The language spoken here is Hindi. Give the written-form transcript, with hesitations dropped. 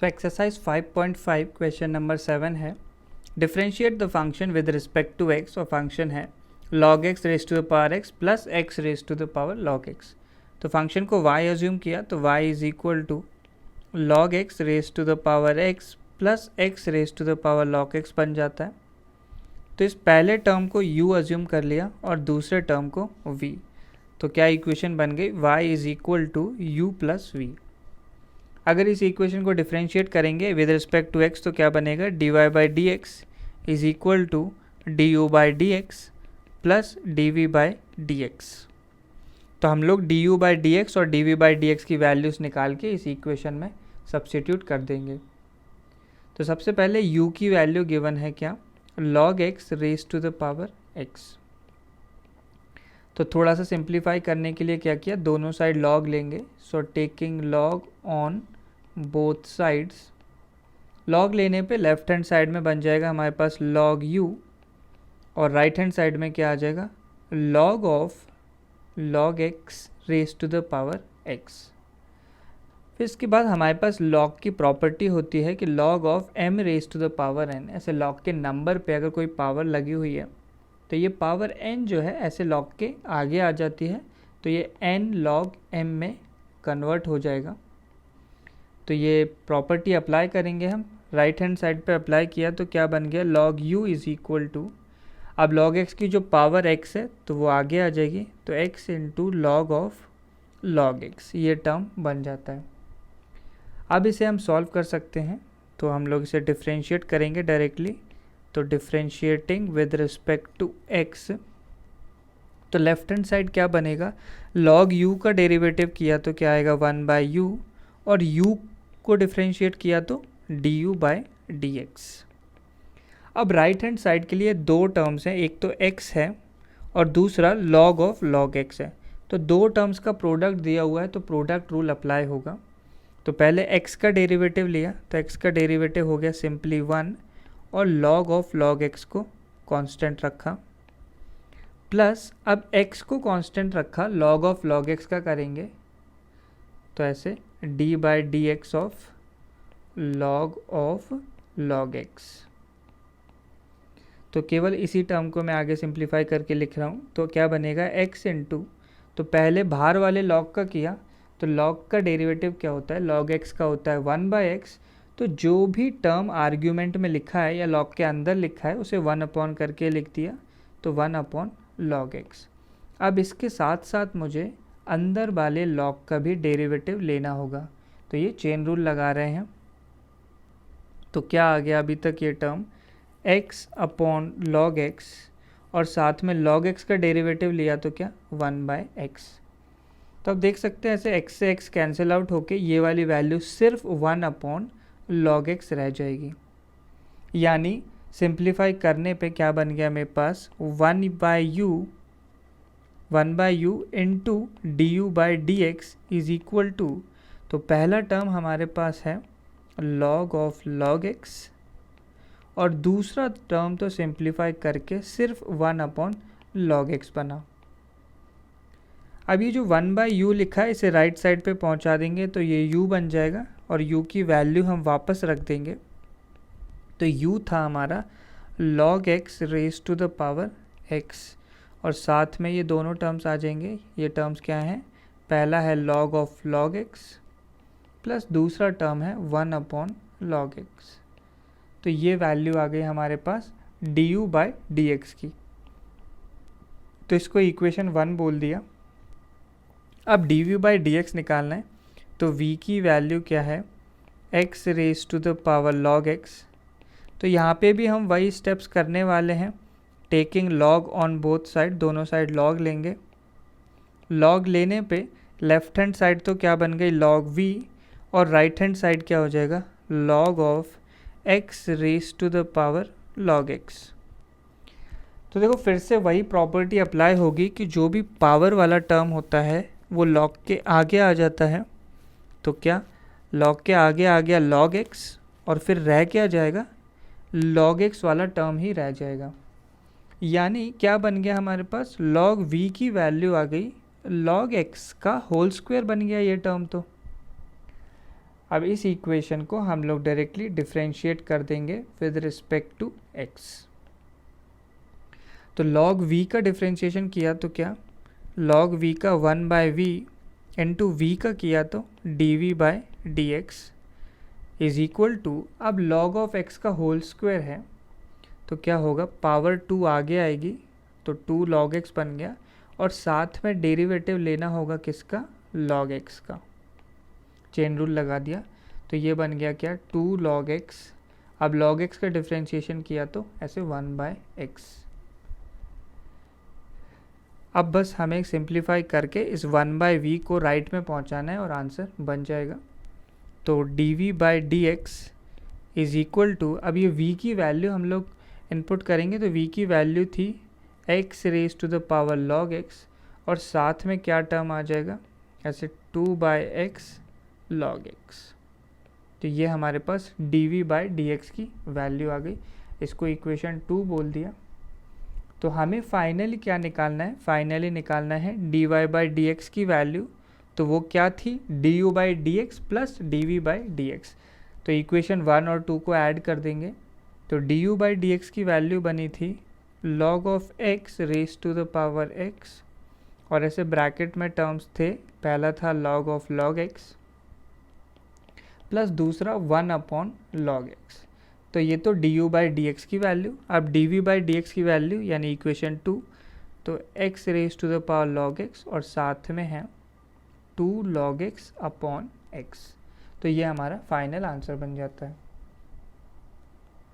सो एक्सरसाइज 5.5 क्वेश्चन नंबर 7 है, differentiate the function with respect to x. और फंक्शन है log x raise to the power x plus x raise to the power log x। तो फंक्शन को y एज्यूम किया तो y is equal to log x raise to the power x plus x raise to the power log x बन जाता है। तो इस पहले टर्म को u एज्यूम कर लिया और दूसरे टर्म को v। तो क्या इक्वेशन बन गई, y is equal to u plus v। अगर इस इक्वेशन को डिफ्रेंशिएट करेंगे विद रिस्पेक्ट टू x तो क्या बनेगा, dy by d x is equal to d u by d x plus d v by d x. तो हम लोग d u by d x और d v by d x की वैल्यूज़ निकाल के इस इक्वेशन में सब्स्टिट्यूट कर देंगे। तो सबसे पहले u की वैल्यू गिवन है क्या, log x raise to the power x। तो थोड़ा सा सिंप्लीफाई करने के लिए क्या किया, दोनों साइड log लेंगे। So taking log on both sides, log लेने पे लेफ्ट हैंड साइड में बन जाएगा हमारे पास log u और राइट हैंड साइड में क्या आ जाएगा, log of log x raise to the power x। फिर इसके बाद हमारे पास log की प्रॉपर्टी होती है कि log of m raise to the power n। ऐसे log के नंबर पे अगर कोई पावर लगी हुई है तो ये पावर n जो है ऐसे log के आगे आ जाती है, तो ये n log m में कन्वर्ट हो जाएगा। तो ये प्रॉपर्टी अप्लाई करेंगे हम, राइट हैंड साइड पे अप्लाई किया तो क्या बन गया, log u is equal to, अब log x की जो पावर x है तो वो आगे आ जाएगी, तो x into log of log x ये टर्म बन जाता है। अब इसे हम सॉल्व कर सकते हैं, तो हम लोग इसे डिफ्रेंशिएट करेंगे डायरेक्टली। तो differentiating with respect to x, तो लेफ्ट हैंड साइड क्या बनेगा, log u का डेरिवेटिव किया तो क्या आएगा 1 बाई u और u को डिफ्रेंशिएट किया तो du बाई dx। अब राइट हैंड साइड के लिए दो टर्म्स हैं, एक तो x है और दूसरा log ऑफ log x है। तो दो टर्म्स का प्रोडक्ट दिया हुआ है तो प्रोडक्ट रूल अप्लाई होगा। तो पहले x का डेरिवेटिव लिया तो x का डेरिवेटिव हो गया सिंपली 1 और log ऑफ log x को कांस्टेंट रखा, प्लस अब x को कांस्टेंट रखा, log ऑफ log x का करेंगे तो ऐसे d by d x of log of log x। तो केवल इसी टर्म को मैं आगे सिंप्लीफाई करके लिख रहा हूँ। तो क्या बनेगा x इंटू, तो पहले बाहर वाले log का किया तो log का डेरिवेटिव क्या होता है, log x का होता है 1 बाई एक्स। तो जो भी टर्म आर्ग्यूमेंट में लिखा है या log के अंदर लिखा है उसे 1 अपॉन करके लिख दिया, तो 1 अपॉन log x। अब इसके साथ साथ मुझे अंदर वाले log का भी डेरिवेटिव लेना होगा, तो ये चेन रूल लगा रहे हैं। तो क्या आ गया अभी तक ये term x upon log x और साथ में log x का डेरिवेटिव लिया तो क्या 1 बाय x। तो अब देख सकते हैं ऐसे x से x कैंसिल आउट होके ये वाली वैल्यू सिर्फ 1 अपॉन log x रह जाएगी। यानी सिंप्लीफाई करने पे क्या बन गया मेरे पास 1 by u into d u by d x is equal to, तो पहला टर्म हमारे पास है log ऑफ log x और दूसरा टर्म तो सिंप्लीफाई करके सिर्फ 1 अपॉन log x बना। अब ये जो 1 बाई यू लिखा है इसे राइट साइड पे पहुंचा देंगे तो ये u बन जाएगा और u की वैल्यू हम वापस रख देंगे। तो u था हमारा log x raise to the power x और साथ में ये दोनों टर्म्स आ जाएंगे। ये टर्म्स क्या हैं, पहला है log of log x plus दूसरा टर्म है 1 अपॉन log x। तो ये वैल्यू आ गई हमारे पास du बाई डी एक्स की। तो इसको इक्वेशन 1 बोल दिया। अब dv बाई डी एक्स निकालना है, तो v की वैल्यू क्या है, x raise to the power log x। तो यहाँ पे भी हम वही स्टेप्स करने वाले हैं, taking log on both side, दोनों साइड log लेंगे। log लेने पे लेफ्ट हैंड साइड तो क्या बन गई log v और राइट हैंड साइड क्या हो जाएगा log of x raise to the power log x। तो देखो फिर से वही प्रॉपर्टी अप्लाई होगी कि जो भी पावर वाला टर्म होता है वो log के आगे आ जाता है। तो क्या log के आगे आ गया log x और फिर रह क्या जाएगा, log x वाला टर्म ही रह जाएगा। यानी क्या बन गया हमारे पास, log v की वैल्यू आ गई log x का होल स्क्वायर बन गया ये टर्म। तो अब इस इक्वेशन को हम लोग डायरेक्टली डिफरेंशिएट कर देंगे विद रिस्पेक्ट टू x। तो log v का डिफरेंशिएशन किया तो क्या, log v का 1/v इंटू v का किया तो dv/dx इज इक्वल टू, अब log ऑफ x का होल स्क्वायर है तो क्या होगा, पावर 2 आगे आएगी तो 2 log x बन गया, और साथ में डेरिवेटिव लेना होगा किसका, log x का। चेन रूल लगा दिया तो ये बन गया क्या, 2 log x। अब log x का डिफरेंशिएशन किया तो ऐसे 1/x। अब बस हमें सिंप्लीफाई करके इस 1/v को राइट में पहुंचाना है और आंसर बन जाएगा। तो dv/dx इज इक्वल टू, अब ये v की वैल्यू हम लोग इनपुट करेंगे तो v की वैल्यू थी x raise to the power log x, और साथ में क्या टर्म आ जाएगा, ऐसे 2/x log x। तो ये हमारे पास dv/dx की वैल्यू आ गई, इसको इक्वेशन 2 बोल दिया। तो हमें फाइनली क्या निकालना है, फाइनली निकालना है dy/dx की वैल्यू। तो वो क्या थी, du/dx प्लस dv/dx। तो इक्वेशन 1 और 2 को ऐड कर देंगे तो du/dx की वैल्यू बनी थी log of x raise to the power x, और ऐसे ब्रैकेट में टर्म्स थे, पहला था log of log x plus दूसरा 1/log x। तो ये तो du/dx की वैल्यू। अब dv/dx की वैल्यू यानी इक्वेशन 2, तो x raise to the power log x और साथ में है 2 log x अपॉन x। तो ये हमारा फाइनल आंसर बन जाता है।